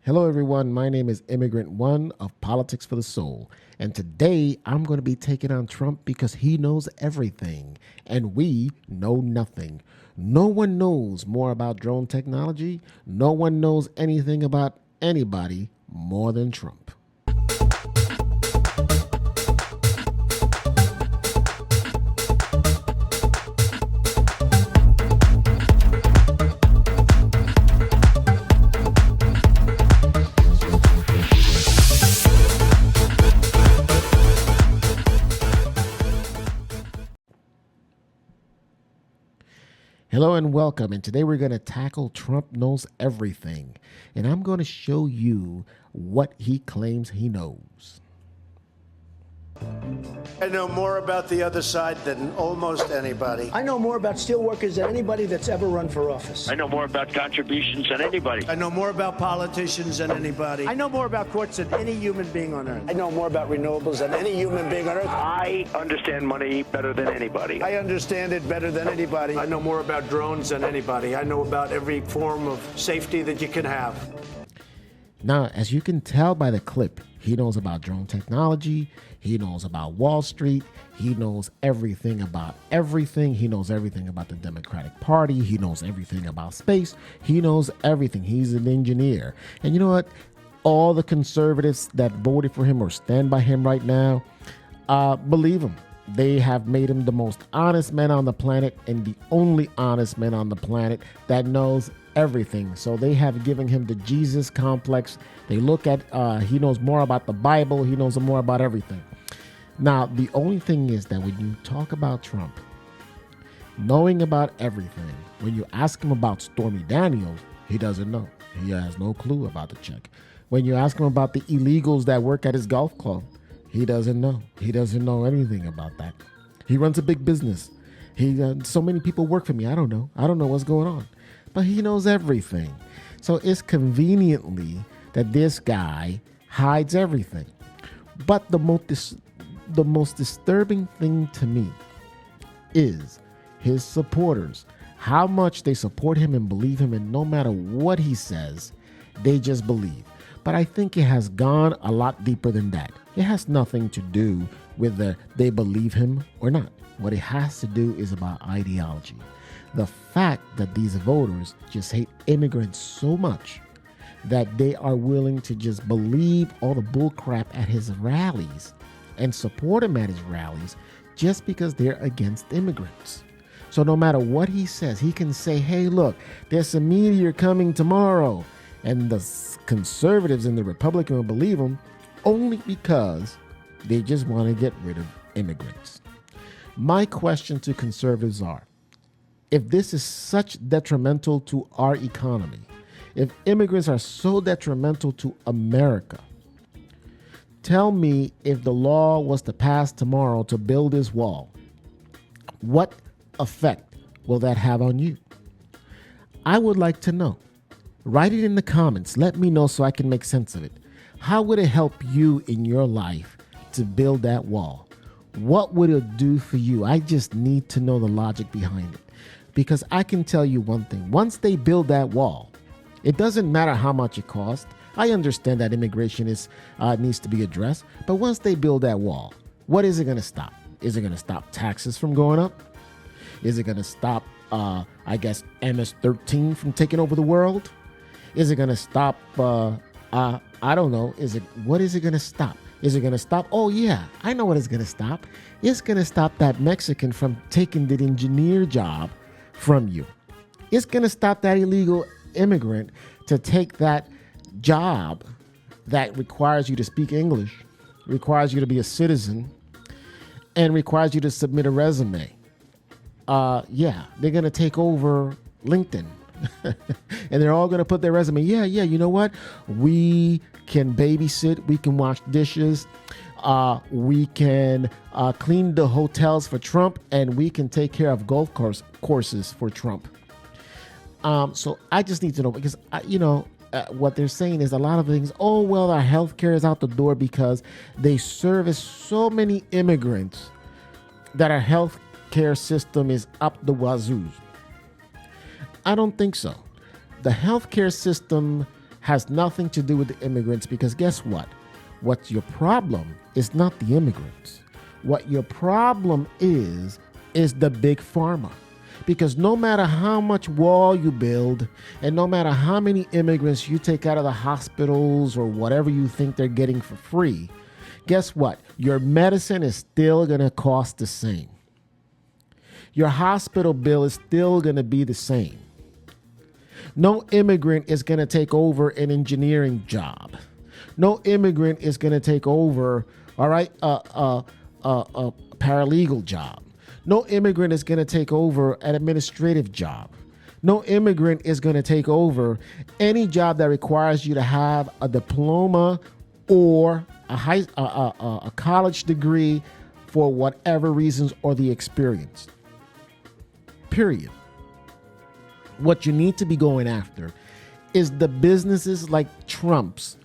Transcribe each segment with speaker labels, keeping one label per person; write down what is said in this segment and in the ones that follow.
Speaker 1: Hello, everyone. My name is Immigrant One of Politics for the Soul. And today I'm going to be taking on Trump because he knows everything and we know nothing. No one knows more about drone technology. No one knows anything about anybody more than Trump. Hello and welcome. And today we're going to tackle Trump knows everything. And I'm going to show you what he claims he knows.
Speaker 2: I know more about the other side than almost anybody.
Speaker 3: I know more about steelworkers than anybody that's ever run for office.
Speaker 4: I know more about contributions than anybody.
Speaker 2: I know more about politicians than anybody.
Speaker 3: I know more about courts than any human being on earth.
Speaker 2: I know more about renewables than any human being on earth.
Speaker 4: I understand money better than anybody.
Speaker 2: I understand it better than anybody. I know more about drones than anybody. I know about every form of safety that you can have.
Speaker 1: Now, as you can tell by the clip, he knows about drone technology. He knows about Wall Street. He knows everything about everything. He knows everything about the Democratic Party. He knows everything about space. He knows everything. He's an engineer. And you know what? All the conservatives that voted for him or stand by him right now, believe him. They have made him the most honest man on the planet and the only honest man on the planet that knows everything. So they have given him the Jesus complex. They look at, he knows more about the Bible. He knows more about everything. Now, the only thing is that when you talk about Trump, knowing about everything, when you ask him about Stormy Daniels, he doesn't know. He has no clue about the check. When you ask him about the illegals that work at his golf club, he doesn't know. He doesn't know anything about that. He runs a big business. So many people work for me. I don't know. I don't know what's going on. But he knows everything. So it's conveniently that this guy hides everything. But the most disturbing thing to me is his supporters. How much they support him and believe him, and no matter what he says, they just believe. But I think it has gone a lot deeper than that. It has nothing to do with they believe him or not. What it has to do is about ideology. The fact that these voters just hate immigrants so much that they are willing to just believe all the bullcrap at his rallies and support him at his rallies just because they're against immigrants. So no matter what he says, he can say, hey, look, there's a meteor coming tomorrow. And the conservatives and the Republicans will believe him only because they just want to get rid of immigrants. My question to conservatives are, if this is such detrimental to our economy, if immigrants are so detrimental to America, tell me, if the law was to pass tomorrow to build this wall, what effect will that have on you? I would like to know. Write it in the comments. Let me know so I can make sense of it. How would it help you in your life to build that wall? What would it do for you? I just need to know the logic behind it. Because I can tell you one thing. Once they build that wall, it doesn't matter how much it costs. I understand that immigration needs to be addressed. But once they build that wall, what is it going to stop? Is it going to stop taxes from going up? Is it going to stop, MS-13 from taking over the world? Is it going to stop, I don't know. What is it going to stop? Is it going to stop? Oh, yeah, I know what it's going to stop. It's going to stop that Mexican from taking the engineer job from you. It's going to stop that illegal immigrant to take that job that requires you to speak English, requires you to be a citizen, and requires you to submit a resume. They're going to take over LinkedIn. And they're all going to put their resume. You know what? We can babysit. We can wash dishes. We can clean the hotels for Trump. And we can take care of golf courses for Trump. So I just need to know, because, what they're saying is a lot of things. Oh, well, our health care is out the door because they service so many immigrants that our health care system is up the wazoo. I don't think so. The healthcare system has nothing to do with the immigrants, because guess what? What's your problem is not the immigrants. What your problem is the big pharma. Because no matter how much wall you build and no matter how many immigrants you take out of the hospitals or whatever you think they're getting for free, guess what? Your medicine is still going to cost the same. Your hospital bill is still going to be the same. No immigrant is going to take over an engineering job. No immigrant is going to take over, all right, a paralegal job. No immigrant is going to take over an administrative job. No immigrant is going to take over any job that requires you to have a diploma or a college degree for whatever reasons or the experience. Period. What you need to be going after is the businesses like Trump's,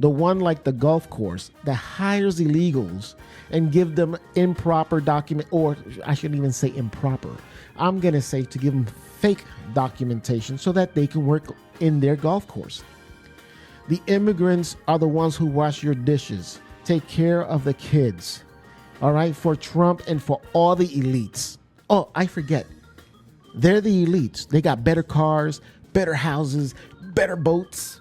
Speaker 1: the one like the golf course that hires illegals and give them improper document, or I shouldn't even say improper. I'm going to say to give them fake documentation so that they can work in their golf course. The immigrants are the ones who wash your dishes, take care of the kids, all right, for Trump and for all the elites. Oh, I forget. They're the elites. They got better cars, better houses, better boats.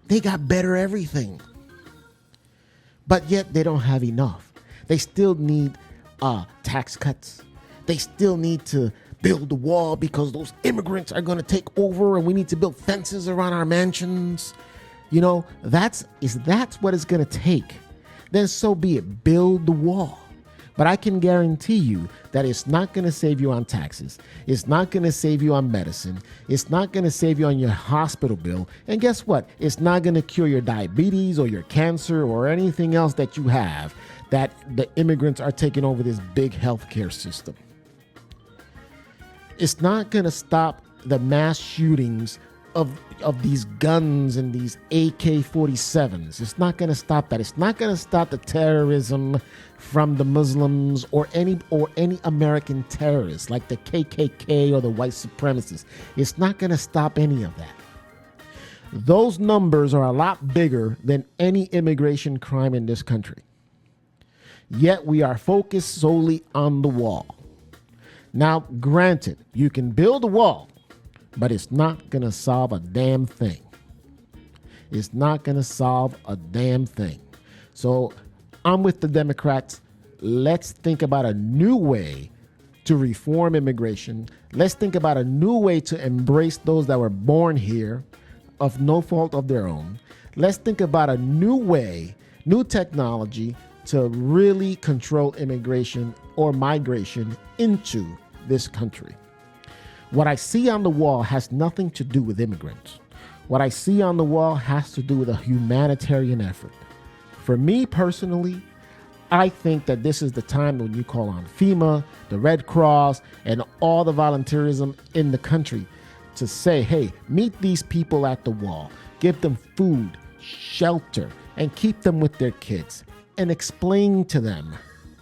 Speaker 1: They got better everything. But yet they don't have enough. They still need tax cuts. They still need to build the wall because those immigrants are going to take over and we need to build fences around our mansions. You know, that's what it's going to take. Then so be it. Build the wall. But I can guarantee you that it's not going to save you on taxes. It's not going to save you on medicine. It's not going to save you on your hospital bill. And guess what? It's not going to cure your diabetes or your cancer or anything else that you have, that the immigrants are taking over this big healthcare system. It's not going to stop the mass shootings of these guns and these AK-47s. It's not going to stop that. It's not going to stop the terrorism from the Muslims or any American terrorists like the KKK or the white supremacists. It's not going to stop any of that. Those numbers are a lot bigger than any immigration crime in this country. Yet we are focused solely on the wall. Now, granted, you can build a wall, but it's not going to solve a damn thing. It's not going to solve a damn thing. So I'm with the Democrats. Let's think about a new way to reform immigration. Let's think about a new way to embrace those that were born here of no fault of their own. Let's think about a new way, new technology to really control immigration or migration into this country. What I see on the wall has nothing to do with immigrants. What I see on the wall has to do with a humanitarian effort. For me personally, I think that this is the time when you call on FEMA, the Red Cross, and all the volunteerism in the country to say, hey, meet these people at the wall, give them food, shelter, and keep them with their kids, and explain to them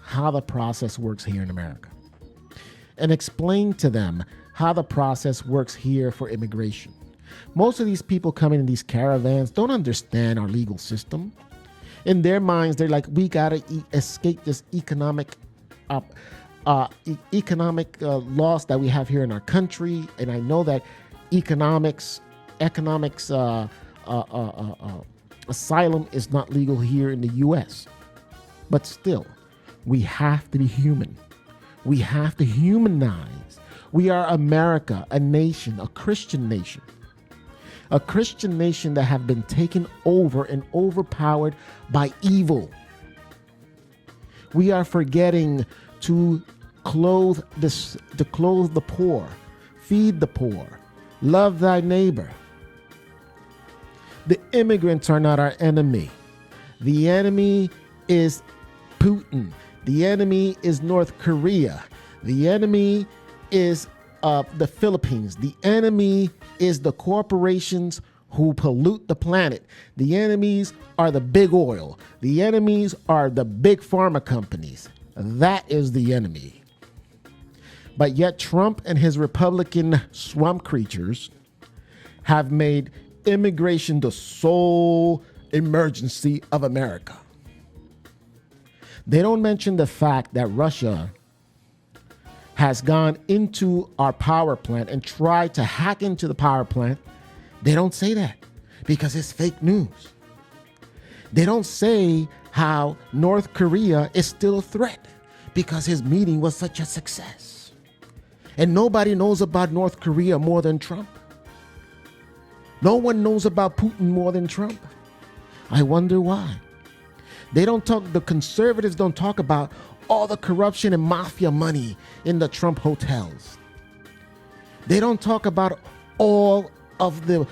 Speaker 1: how the process works here in America. And explain to them how the process works here for immigration. Most of these people coming in these caravans don't understand our legal system. In their minds, they're like, we gotta escape this economic loss that we have here in our country. And I know that economics asylum is not legal here in the U.S. But still, we have to be human. We have to humanize. We are America, a nation, a Christian nation. A Christian nation that have been taken over and overpowered by evil. We are forgetting to clothe the poor, feed the poor, love thy neighbor. The immigrants are not our enemy. The enemy is Putin. The enemy is North Korea. The enemy is the Philippines. The enemy is the corporations who pollute the planet. The enemies are the big oil. The enemies are the big pharma companies. That is the enemy. But yet Trump and his Republican swamp creatures have made immigration the sole emergency of America. They don't mention the fact that Russia has gone into our power plant and tried to hack into the power plant. They don't say that because it's fake news. They don't say how North Korea is still a threat because his meeting was such a success. And nobody knows about North Korea more than Trump. No one knows about Putin more than Trump. I wonder why. The conservatives don't talk about all the corruption and mafia money in the Trump hotels. They don't talk about all of the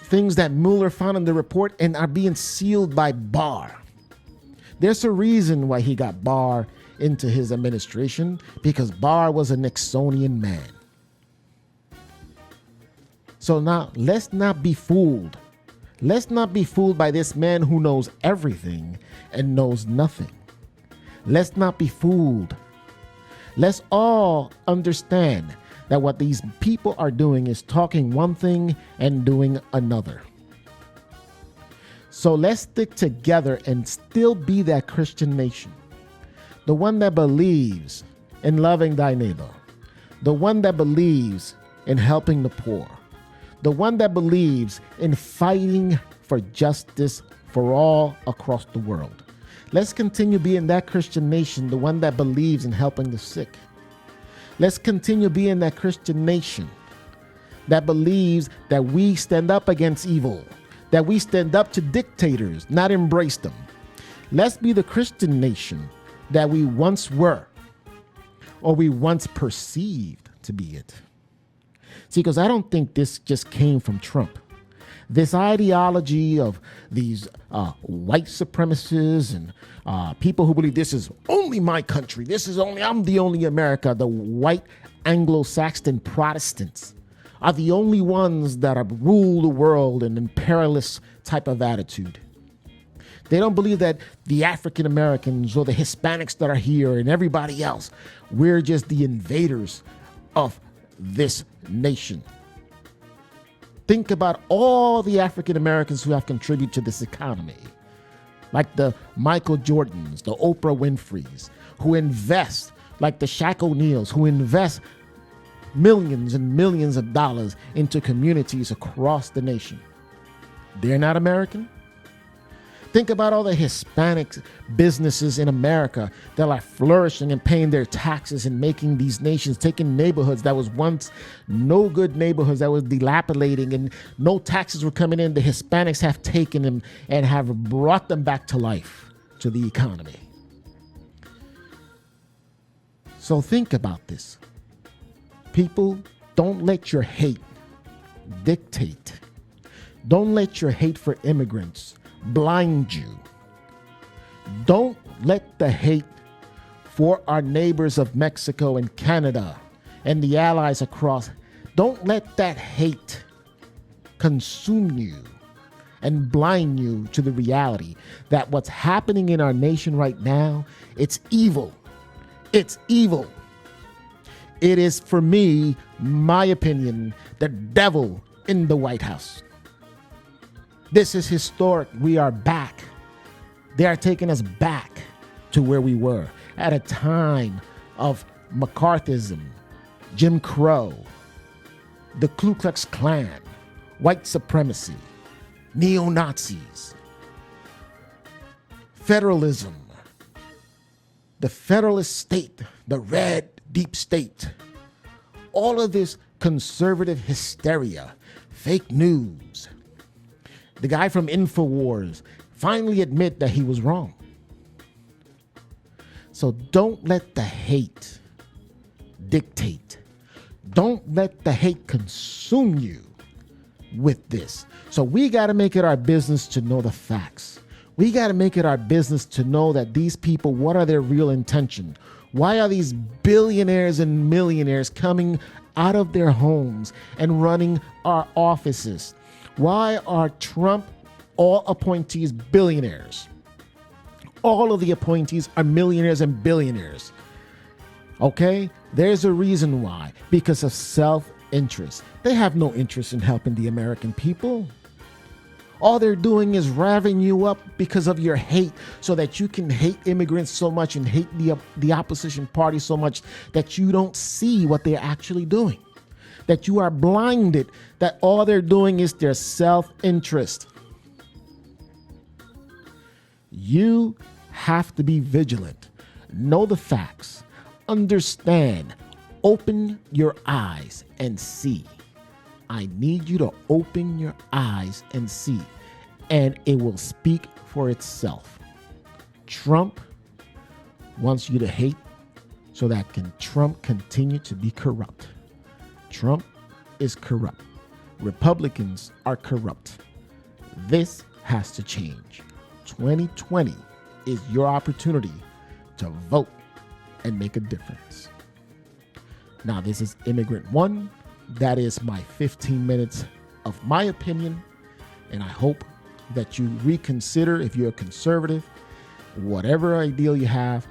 Speaker 1: things that Mueller found in the report and are being sealed by Barr. There's a reason why he got Barr into his administration, because Barr was a Nixonian man. So now let's not be fooled. Let's not be fooled by this man who knows everything and knows nothing. Let's not be fooled. Let's all understand that what these people are doing is talking one thing and doing another. So let's stick together and still be that Christian nation. The one that believes in loving thy neighbor. The one that believes in helping the poor. The one that believes in fighting for justice for all across the world. Let's continue being that Christian nation, the one that believes in helping the sick. Let's continue being that Christian nation that believes that we stand up against evil, that we stand up to dictators, not embrace them. Let's be the Christian nation that we once were, or we once perceived to be it. See, because I don't think this just came from Trump. This ideology of these white supremacists and people who believe this is only my country, I'm the only America, the white Anglo-Saxon Protestants are the only ones that rule the world in an imperialist type of attitude. They don't believe that the African Americans or the Hispanics that are here and everybody else, we're just the invaders of this nation. Think about all the African Americans who have contributed to this economy, like the Michael Jordans, the Oprah Winfreys, who invest, like the Shaq O'Neals, who invest millions and millions of dollars into communities across the nation. They're not American? Think about all the Hispanic businesses in America that are flourishing and paying their taxes and making these nations, taking neighborhoods that was once no good neighborhoods that was dilapidating and no taxes were coming in. The Hispanics have taken them and have brought them back to life, to the economy. So think about this. People, don't let your hate dictate. Don't let your hate for immigrants blind you. Don't let the hate for our neighbors of Mexico and Canada and the allies across, don't let that hate consume you and blind you to the reality that what's happening in our nation right now, it's evil. It's evil. It is, for me, my opinion, the devil in the White House. This is historic. We are back. They are taking us back to where we were at a time of McCarthyism, Jim Crow, the Ku Klux Klan, white supremacy, neo-Nazis, federalism, the federalist state, the red deep state, all of this conservative hysteria, fake news. The guy from InfoWars finally admit that he was wrong. So don't let the hate dictate. Don't let the hate consume you with this. So we got to make it our business to know the facts. We got to make it our business to know that these people, what are their real intention? Why are these billionaires and millionaires coming out of their homes and running our offices? Why are Trump all appointees billionaires? All of the appointees are millionaires and billionaires. Okay? There's a reason why. Because of self-interest. They have no interest in helping the American people. All they're doing is revving you up because of your hate, so that you can hate immigrants so much and hate the opposition party so much that you don't see what they're actually doing, that you are blinded, that all they're doing is their self-interest. You have to be vigilant. Know the facts. Understand. Open your eyes and see. I need you to open your eyes and see, and it will speak for itself. Trump wants you to hate so that Trump continue to be corrupt. Trump is corrupt. Republicans are corrupt. This has to change. 2020 is your opportunity to vote and make a difference. Now, this is Immigrant One. That is my 15 minutes of my opinion, and I hope that you reconsider. If you're a conservative, whatever ideal you have,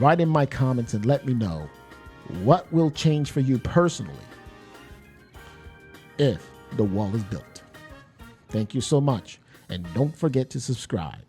Speaker 1: write in my comments and let me know what will change for you personally if the wall is built. Thank you so much, and don't forget to subscribe.